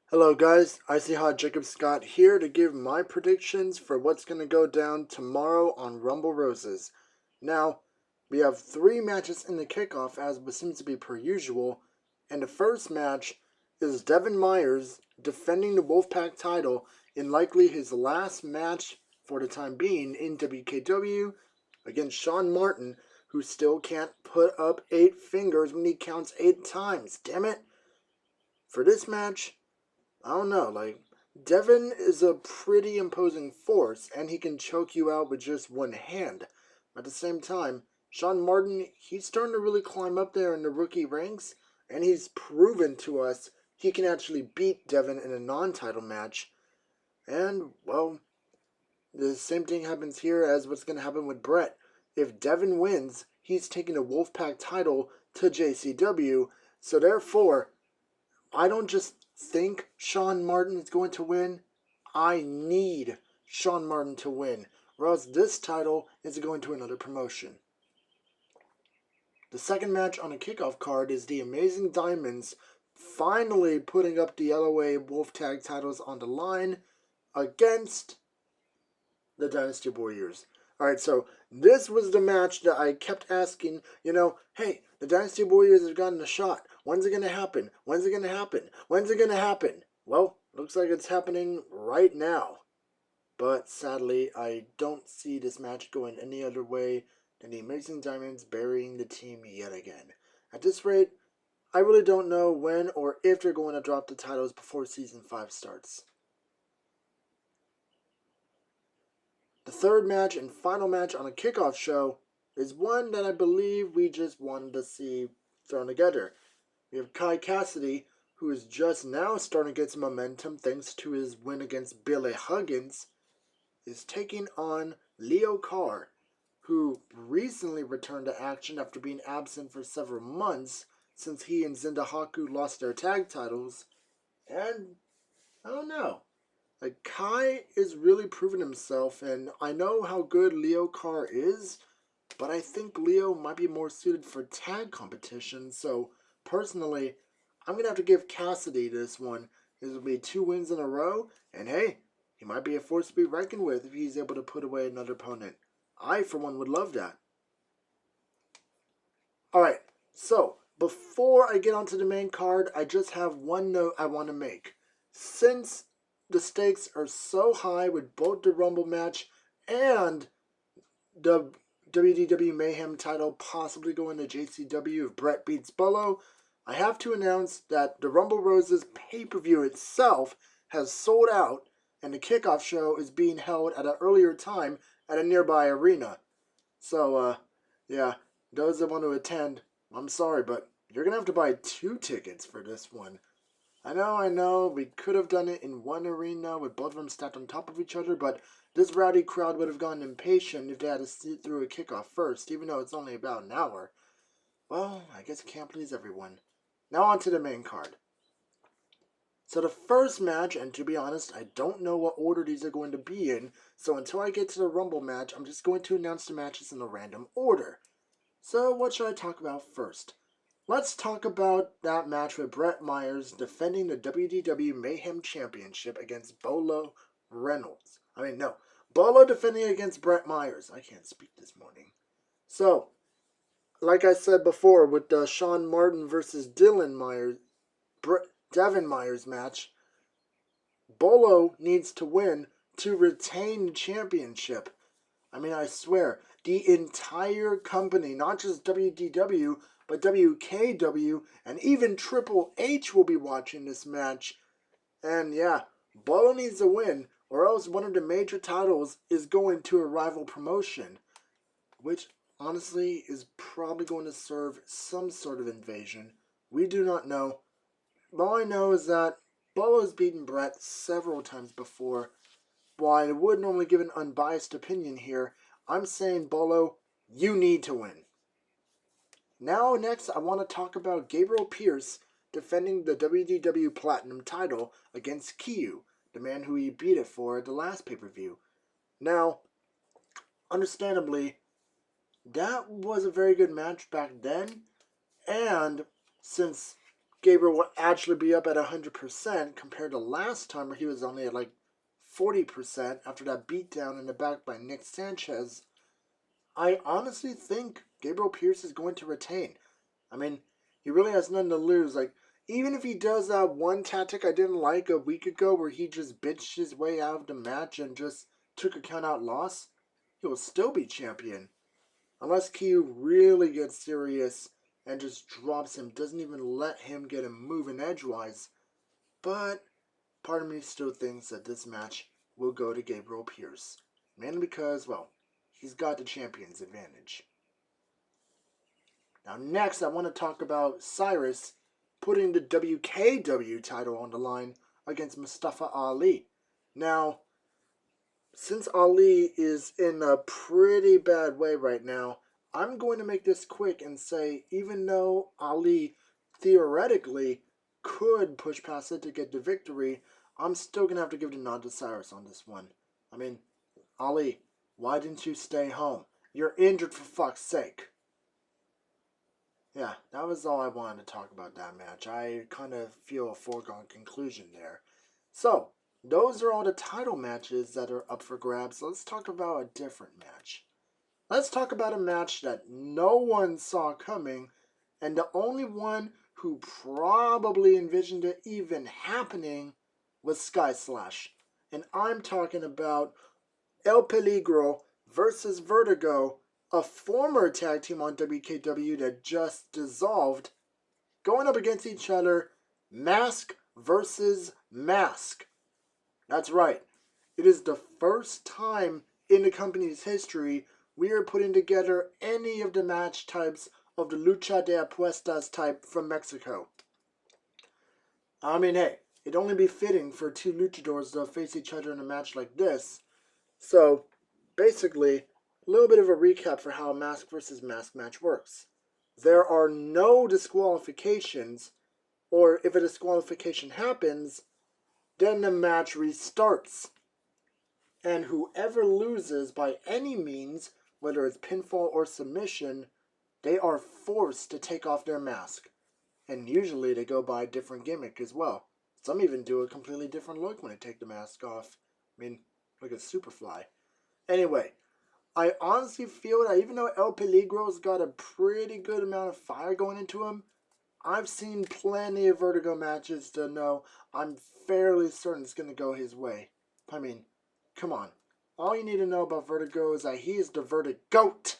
Hello guys, Icy Hot Jacob Scott here to give my predictions for what's going to go down tomorrow on Rumble Roses. Now, we have 3 matches in the kickoff as seems to be per usual, and the first match is Devin Myers defending the Wolfpack title in likely his last match for the time being in WKW against Shawn Martin, who still can't put up 8 fingers when he counts 8 times. Damn it! For this match, I don't know, Devin is a pretty imposing force, and he can choke you out with just one hand. At the same time, Shawn Martin, he's starting to really climb up there in the rookie ranks, and he's proven to us he can actually beat Devin in a non-title match. And, well, the same thing happens here as what's going to happen with Bret. If Devin wins, he's taking the Wolfpack title to JCW, so therefore, I don't just think Shawn Martin is going to win. I need Shawn Martin to win, or else this title is going to another promotion. The second match on the kickoff card is the Amazing Diamonds finally putting up the LOA Wolf Tag titles on the line against the Dynasty Warriors. Alright, so this was the match that I kept asking, hey, the Dynasty Warriors have gotten a shot. When's it going to happen? When's it going to happen? When's it going to happen? Well, looks like it's happening right now. But sadly, I don't see this match going any other way than the Amazing Diamonds burying the team yet again. At this rate, I really don't know when or if they're going to drop the titles before Season 5 starts. The third match and final match on a kickoff show is one that I believe we just wanted to see thrown together. We have Cassidy, who is just now starting to get some momentum thanks to his win against Billy Huggins, is taking on Leo Carr, who recently returned to action after being absent for several months since he and Zendahaku lost their tag titles. And I don't know. Kai is really proving himself, and I know how good Leo Carr is, but I think Leo might be more suited for tag competition, so personally, I'm going to have to give Cassidy this one. This will be 2 wins in a row, and hey, he might be a force to be reckoned with if he's able to put away another opponent. I, for one, would love that. Alright, so before I get onto the main card, I just have one note I want to make. Since the stakes are so high with both the Rumble match and the WDW Mayhem title possibly going to JCW if Bret beats Bolo, I have to announce that the Rumble Roses pay-per-view itself has sold out, and the kickoff show is being held at an earlier time at a nearby arena. So, yeah, those that want to attend, I'm sorry, but you're going to have to buy 2 tickets for this one. I know, we could have done it in one arena with both of them stacked on top of each other, but this rowdy crowd would have gotten impatient if they had to sit through a kickoff first, even though it's only about an hour. Well, I guess it can't please everyone. Now on to the main card. So the first match, and to be honest, I don't know what order these are going to be in, so until I get to the Rumble match, I'm just going to announce the matches in a random order. So what should I talk about first? Let's talk about that match with Bret Myers defending the WDW Mayhem Championship against Reynolds. Bolo defending against Bret Myers. I can't speak this morning. So, like I said before, with the Shawn Martin versus Devin Myers match, Bolo needs to win to retain the championship. I swear, the entire company, not just WDW, but WKW, and even Triple H will be watching this match. And yeah, Bolo needs a win, or else one of the major titles is going to a rival promotion, which honestly is probably going to serve some sort of invasion. We do not know. All I know is that Bolo has beaten Bret several times before. While I would normally give an unbiased opinion here, I'm saying, Bolo, you need to win. Now, next, I want to talk about Gabriel Pierce defending the WDW Platinum title against Kiyu, the man who he beat it for at the last pay-per-view. Now, understandably, that was a very good match back then, and since Gabriel will actually be up at 100% compared to last time where he was only at like 40% after that beatdown in the back by Nick Sanchez. I honestly think Gabriel Pierce is going to retain. I mean, he really has nothing to lose. Like, even if he does that one tactic I didn't like a week ago where he just bitched his way out of the match and just took a count-out loss, he will still be champion. Unless Q really gets serious and just drops him, doesn't even let him get him moving edgewise. But part of me still thinks that this match will go to Gabriel Pierce. Mainly because, well, he's got the champion's advantage. Now next I want to talk about Cyrus putting the WKW title on the line against Mustafa Ali. Now, since Ali is in a pretty bad way right now, I'm going to make this quick and say even though Ali theoretically could push past it to get the victory, I'm still going to have to give the nod to Cyrus on this one. I mean, Ali, why didn't you stay home? You're injured for fuck's sake. Yeah, that was all I wanted to talk about that match. I kind of feel a foregone conclusion there. So, those are all the title matches that are up for grabs. Let's talk about a different match. Let's talk about a match that no one saw coming, and the only one who probably envisioned it even happening was Sky Slash. And I'm talking about El Peligro versus Vertigo, a former tag team on WKW that just dissolved, going up against each other, mask versus mask. That's right. It is the first time in the company's history we are putting together any of the match types of the Lucha de Apuestas type from Mexico. I mean, hey, it'd only be fitting for two luchadors to face each other in a match like this. So, basically, a little bit of a recap for how a mask versus mask match works. There are no disqualifications, or if a disqualification happens, then the match restarts. And whoever loses by any means, whether it's pinfall or submission, they are forced to take off their mask. And usually they go by a different gimmick as well. Some even do a completely different look when they take the mask off. I mean, look at Superfly. Anyway, I honestly feel that even though El Peligro's got a pretty good amount of fire going into him, I've seen plenty of Vertigo matches to know I'm fairly certain it's going to go his way. I mean, come on. All you need to know about Vertigo is that he is the Vertigoat.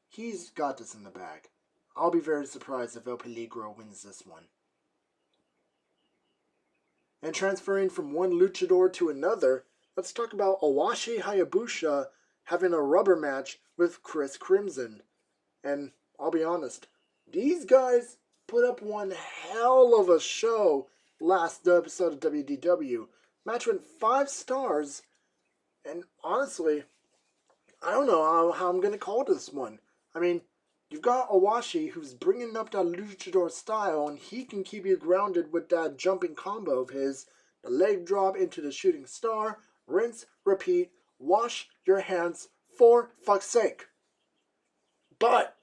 He's got this in the bag. I'll be very surprised if El Peligro wins this one. And transferring from one luchador to another, let's talk about Owashi Hayabusha having a rubber match with Chris Crimson. And I'll be honest, these guys put up one hell of a show last episode of WDW. Match went 5 stars, and honestly, I don't know how I'm going to call this one. I mean, you've got Owashi who's bringing up that luchador style, and he can keep you grounded with that jumping combo of his. The leg drop into the shooting star, rinse, repeat, wash your hands for fuck's sake. But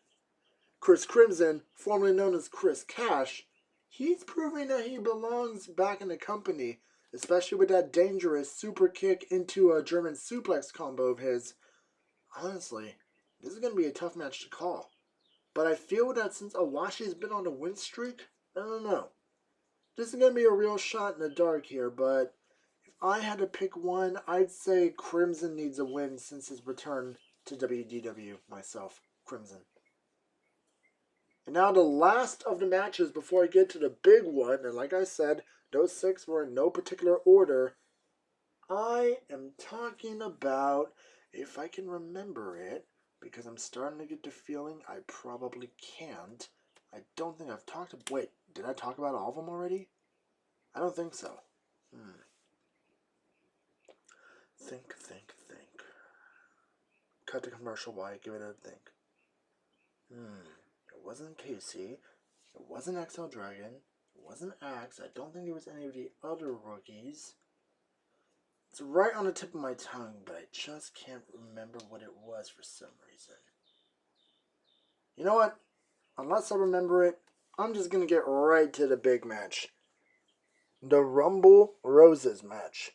Chris Crimson, formerly known as Chris Cash, he's proving that he belongs back in the company, especially with that dangerous super kick into a German suplex combo of his. Honestly, this is going to be a tough match to call. But I feel that since Owashi's been on a win streak, I don't know. This is going to be a real shot in the dark here, but if I had to pick one, I'd say Crimson needs a win since his return to WDW myself. Crimson. And now the last of the matches before I get to the big one, and like I said, those 6 were in no particular order. I am talking about, if I can remember it, because I'm starting to get the feeling I probably can't. I don't think I've talked about... Wait, did I talk about all of them already? I don't think so. Think. Cut the commercial while I give it a think. It wasn't Casey. It wasn't XL Dragon. It wasn't Axe. I don't think it was any of the other rookies. It's right on the tip of my tongue, but I just can't remember what it was for some reason. You know what? Unless I remember it, I'm just going to get right to the big match. The Rumble Roses match.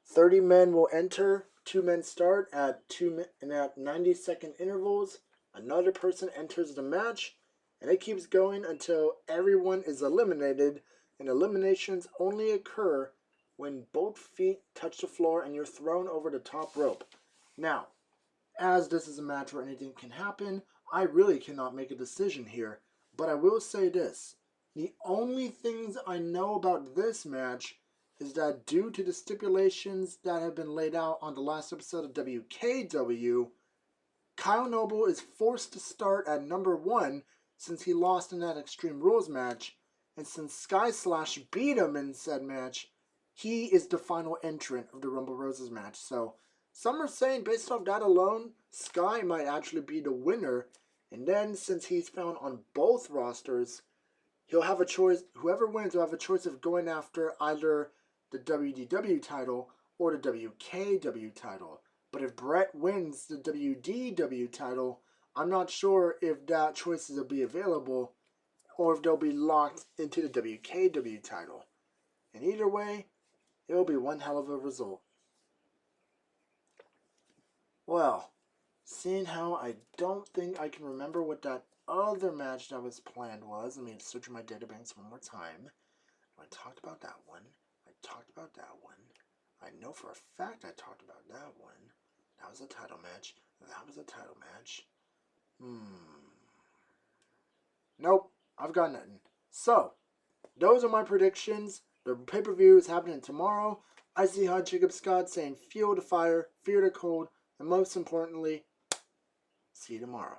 30 men will enter, 2 men start at 90-second intervals. Another person enters the match, and it keeps going until everyone is eliminated, and eliminations only occur when both feet touch the floor and you're thrown over the top rope. Now, as this is a match where anything can happen, I really cannot make a decision here, but I will say this. The only things I know about this match is that due to the stipulations that have been laid out on the last episode of WKW, Kyle Noble is forced to start at number 1 since he lost in that Extreme Rules match, and since Sky Slash beat him in said match, he is the final entrant of the Rumble Roses match. So some are saying based off that alone, Sky might actually be the winner, and then since he's found on both rosters, he'll have a choice. Whoever wins will have a choice of going after either the WDW title or the WKW title. But if Bret wins the WDW title, I'm not sure if that choices will be available or if they'll be locked into the WKW title. And either way, it'll be one hell of a result. Well, seeing how I don't think I can remember what that other match that was planned was, let me search my databanks one more time. I talked about that one. I talked about that one. I know for a fact I talked about that one. That was a title match. That was a title match. Nope, I've got nothing. So, those are my predictions. The pay-per-view is happening tomorrow. I see Hot Jacob Scott saying, feel the fire, fear the cold, and most importantly, see you tomorrow.